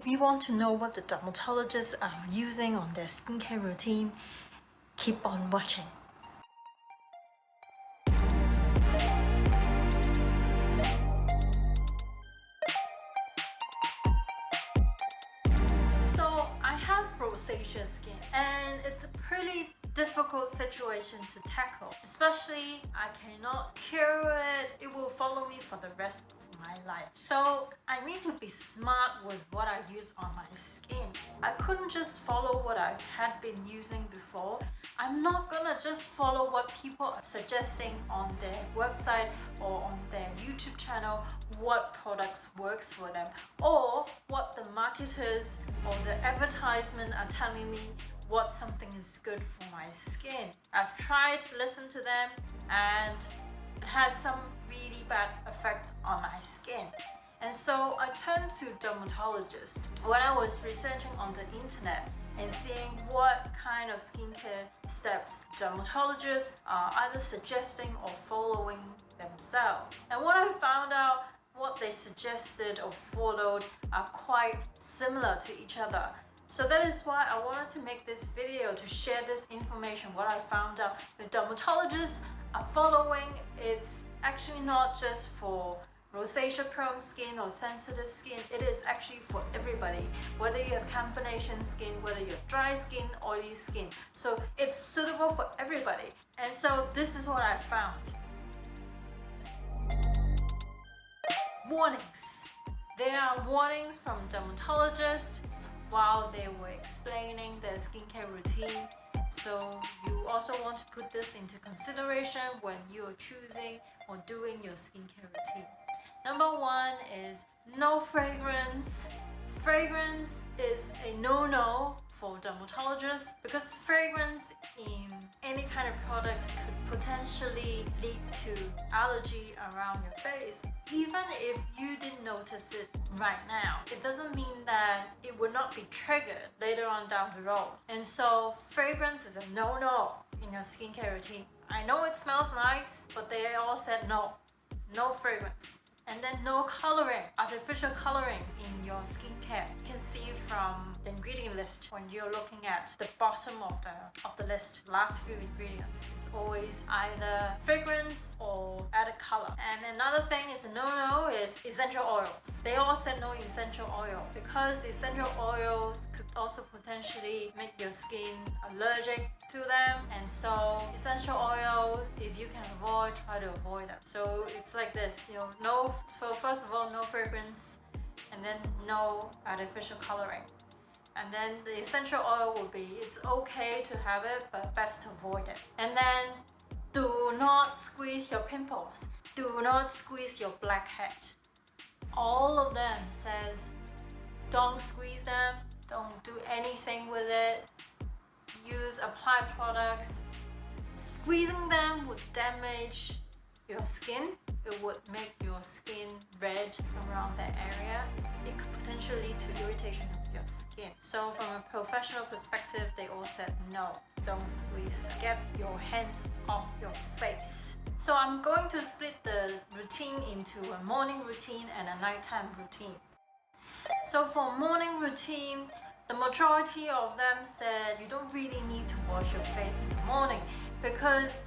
If you want to know what the dermatologists are using on their skincare routine, keep on watching. So I have rosacea skin, and it's a pretty difficult situation to tackle, especially I cannot cure it. It will follow me for the rest of my life. So I need to be smart with what I use on my skin. I couldn't just follow what I had been using before. I'm not gonna just follow what people are suggesting on their website or on their YouTube channel, what products works for them, or what the marketers or the advertisement are telling me what something is good for my skin. I've tried to listen to them, and it had some really bad effects on my skin. And so I turned to dermatologists when I was researching on the internet and seeing what kind of skincare steps dermatologists are either suggesting or following themselves. And what I found out, what they suggested or followed are quite similar to each other. So that is why I wanted to make this video to share this information, what I found out the dermatologists are following. It's actually not just for rosacea prone skin or sensitive skin. It is actually for everybody, whether you have combination skin, whether you're dry skin, oily skin. So it's suitable for everybody. And so this is what I found. Warnings. There are warnings from dermatologists while they were explaining their skincare routine. So you also want to put this into consideration when you're choosing or doing your skincare routine. Number one is no fragrance. Fragrance is a no-no for dermatologists because fragrance in any kind of products could potentially lead to allergy around your face. Even if you didn't notice it right now, it doesn't mean that it will not be triggered later on down the road. And so fragrance is a no-no in your skincare routine. I know it smells nice, but they all said no fragrance. And then no coloring, artificial coloring in your skincare. You can see from the ingredient list when you're looking at the bottom of the list, last few ingredients. It's always either fragrance or added color. And another thing is a no-no is essential oils. They all said no essential oil because essential oils could also potentially make your skin allergic to them. And so essential oil, if you can avoid, try to avoid them. So it's like this, so first of all, no fragrance, and then no artificial coloring. And then the essential oil will be, it's okay to have it, but best to avoid it. And then do not squeeze your pimples. Do not squeeze your blackhead. All of them says don't squeeze them, don't do anything with it. Use applied products. Squeezing them would damage your skin. It would make your skin red around that area. It could potentially lead to irritation of your skin. So from a professional perspective, they all said no, don't squeeze. Get your hands off your face. So I'm going to split the routine into a morning routine and a nighttime routine. So for morning routine, the majority of them said you don't really need to wash your face in the morning because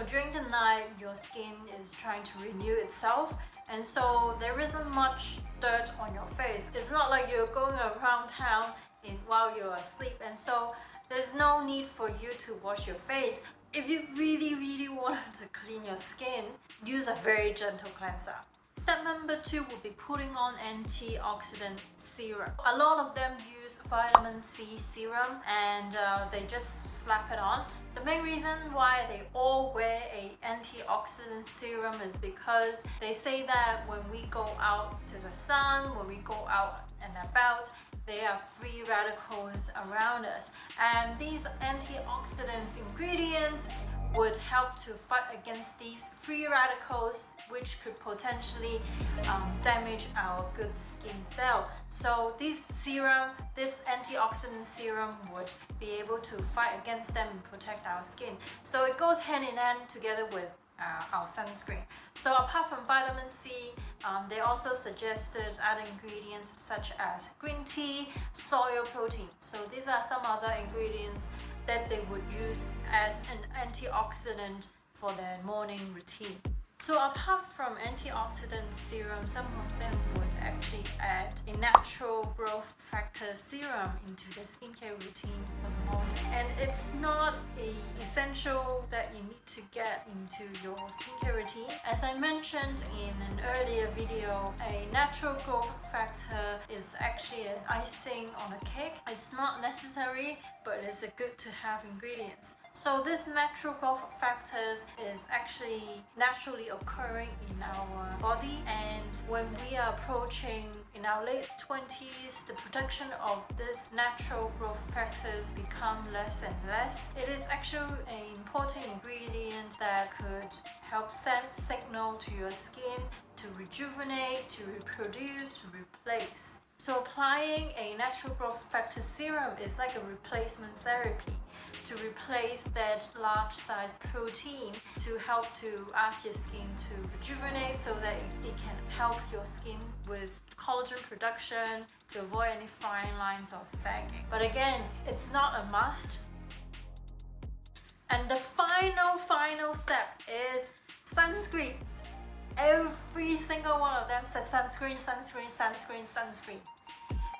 during the night, your skin is trying to renew itself, and so there isn't much dirt on your face. It's not like you're going around town while you're asleep, and so there's no need for you to wash your face. If you really wanted to clean your skin, use a very gentle cleanser. Step number 2 would be putting on antioxidant serum. A lot of them use vitamin C serum and they just slap it on. The main reason why they all wear an antioxidant serum is because they say that when we go out to the sun, when we go out and about, there are free radicals around us. And these antioxidant ingredients would help to fight against these free radicals, which could potentially damage our good skin cell. So this antioxidant serum would be able to fight against them and protect our skin. So it goes hand in hand together with our sunscreen. So apart from vitamin C, they also suggested other ingredients such as green tea, soy protein. So these are some other ingredients that they would use as an antioxidant for their morning routine. So apart from antioxidant serum, some of them would actually add a natural growth factor serum into the skincare routine for the morning. And it's not an essential that you need to get into your skincare routine. As I mentioned in an earlier video, a natural growth factor is actually an icing on a cake. It's not necessary, but it's a good to have ingredients. So this natural growth factors is actually naturally occurring in our body, and when we are approaching in our late 20s, the production of this natural growth factors become less and less. It is actually an important ingredient that could help send signal to your skin to rejuvenate, to reproduce, to replace. So applying a natural growth factor serum is like a replacement therapy to replace that large size protein to help to ask your skin to rejuvenate so that it can help your skin with collagen production to avoid any fine lines or sagging. But again, it's not a must. And the final step is sunscreen. Every single one of them said sunscreen, sunscreen, sunscreen, sunscreen.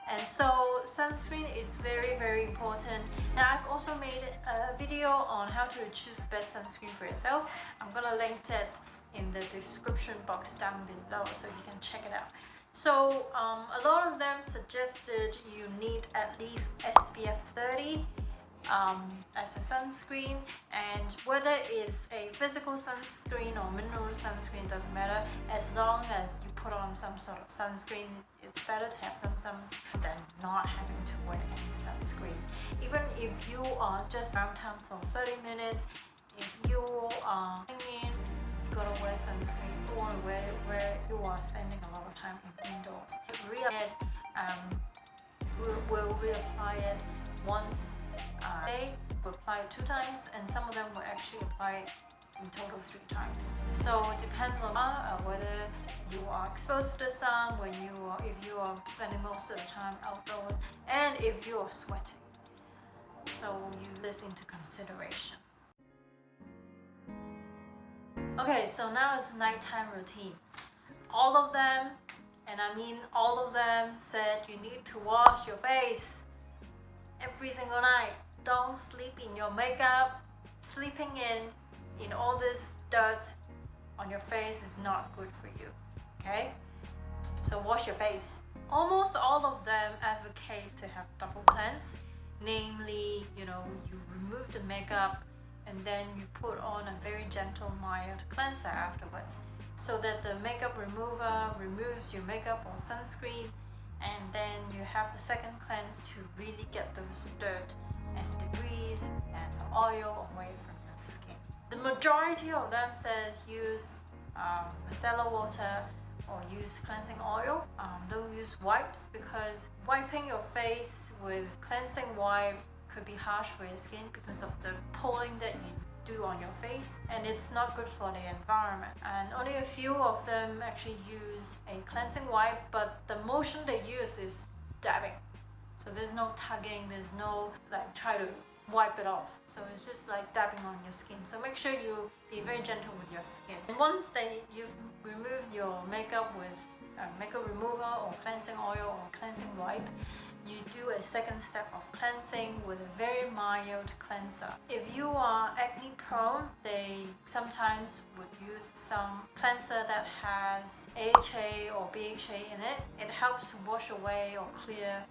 And so sunscreen is very important. Now I've also made a video on how to choose the best sunscreen for yourself. I'm gonna link it in the description box down below so you can check it out. So a lot of them suggested you need at least SPF 30 as a sunscreen, and whether it's a physical sunscreen or mineral sunscreen doesn't matter, as long as you put on some sort of sunscreen. It's better to have some than not having to wear any sunscreen. Even if you are just around town for 30 minutes, if you are hanging, you gotta wear sunscreen. You want to wear where you are spending a lot of time indoors. We'll reapply it once a day. We'll apply it 2 times, and some of them will actually apply it in total 3 times. So it depends on whether you are exposed to the sun, if you are spending most of the time outdoors, and if you are sweating. So use this into consideration. Okay, so now it's nighttime routine. All of them, and I mean all of them, said you need to wash your face every single night. Don't sleep in your makeup. Sleeping in all this dirt on your face is not good for you. Okay? So wash your face. Almost all of them advocate to have double cleanse, namely, you remove the makeup and then you put on a very gentle, mild cleanser afterwards, so that the makeup remover removes your makeup or sunscreen, and then you have the second cleanse to really get those dirt and debris and oil away from your skin. The majority of them says use micellar water or use cleansing oil. Don't use wipes, because wiping your face with cleansing wipe could be harsh for your skin because of the pulling that you do on your face, and it's not good for the environment. And only a few of them actually use a cleansing wipe, but the motion they use is dabbing. So there's no tugging, there's no try to wipe it off. So it's just like dabbing on your skin. So make sure you be very gentle with your skin. And once you've removed your makeup with makeup remover or cleansing oil or cleansing wipe, you do a second step of cleansing with a very mild cleanser. If you are acne prone, they sometimes would use some cleanser that has AHA or BHA in it. It helps to wash away or clear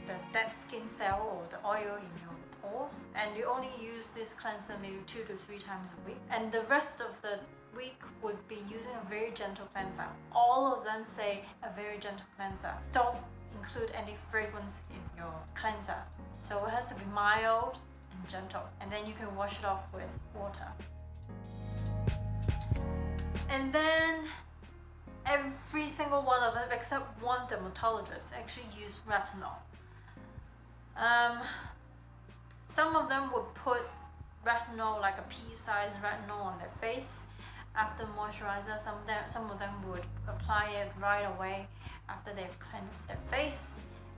the dead skin cell or the oil in your pores. And you only use this cleanser maybe 2 to 3 times a week. And the rest of the week would be using a very gentle cleanser. All of them say a very gentle cleanser. Don't include any fragrance in your cleanser. So it has to be mild and gentle. And then you can wash it off with water. And then every single one of them, except one dermatologist, actually use retinol. Some of them would put retinol, like a pea-sized retinol, on their face. after moisturizer. Some of them would apply it right away after they've cleansed their face.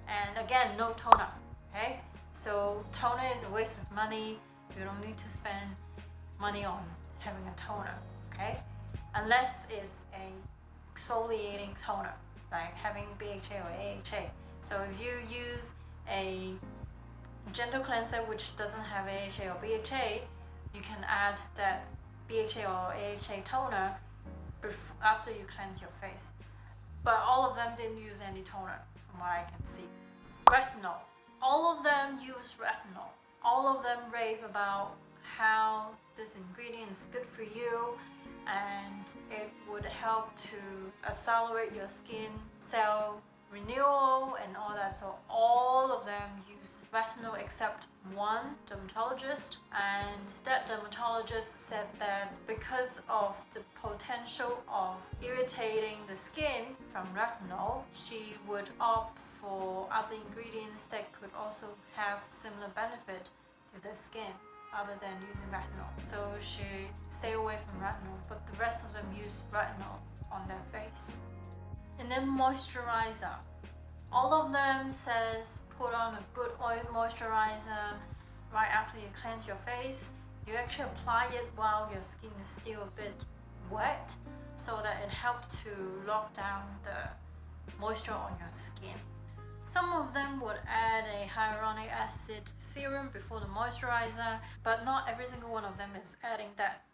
And again, no toner, okay? So toner is a waste of money. You don't need to spend money on having a toner, okay? Unless it's a exfoliating toner, like having BHA or AHA. So if you use a gentle cleanser which doesn't have AHA or BHA, you can add that BHA or AHA toner after you cleanse your face. But all of them didn't use any toner from what I can see. Retinol. All of them use retinol. All of them rave about how this ingredient is good for you and it would help to accelerate your skin cell renewal and all that. So all of them use retinol except one dermatologist, and that dermatologist said that because of the potential of irritating the skin from retinol, she would opt for other ingredients that could also have similar benefit to the skin other than using retinol. So she stay away from retinol, but the rest of them use retinol on their face. And then moisturizer. All of them says put on a good oil moisturizer right after you cleanse your face. You actually apply it while your skin is still a bit wet so that it helps to lock down the moisture on your skin. Some of them would add a hyaluronic acid serum before the moisturizer, but not every single one of them is adding that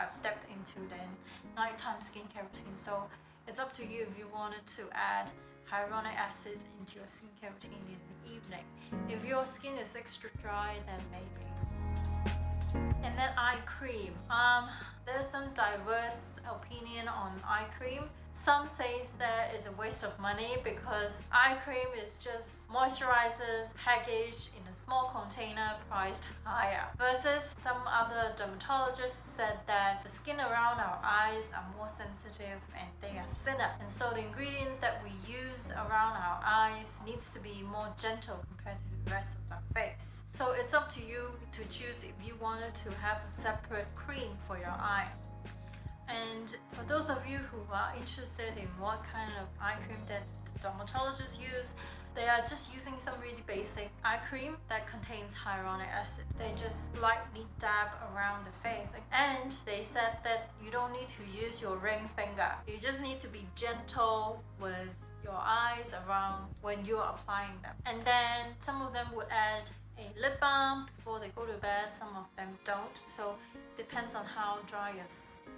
step into the nighttime skincare routine. So it's up to you if you wanted to add hyaluronic acid into your skincare routine in the evening. If your skin is extra dry, then maybe. And then eye cream. There's some diverse opinion on eye cream. Some says that it's a waste of money because eye cream is just moisturizers packaged in a small container priced higher. Versus some other dermatologists said that the skin around our eyes are more sensitive and they are thinner. And so the ingredients that we use around our eyes needs to be more gentle compared to the rest of our face. So it's up to you to choose if you wanted to have a separate cream for your eye. And for those of you who are interested in what kind of eye cream that dermatologists use, they are just using some really basic eye cream that contains hyaluronic acid. They just lightly dab around the face. And they said that you don't need to use your ring finger. You just need to be gentle with your eyes around when you're applying them. And then some of them would add a lip balm before they go to bed. Some of them don't. So it depends on how dry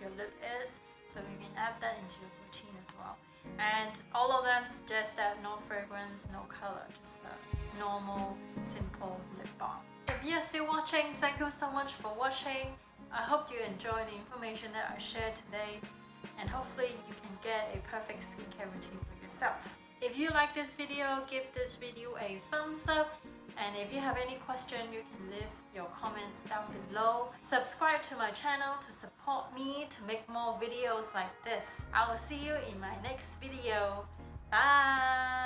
your lip is. So you can add that into your routine as well. And all of them suggest that no fragrance, no color, just a normal, simple lip balm. If you're still watching, thank you so much for watching. I hope you enjoyed the information that I shared today, and hopefully you can get a perfect skincare routine for yourself. If you like this video, give this video a thumbs up. And if you have any question, you can leave your comments down below. Subscribe to my channel to support me to make more videos like this. I will see you in my next video. Bye!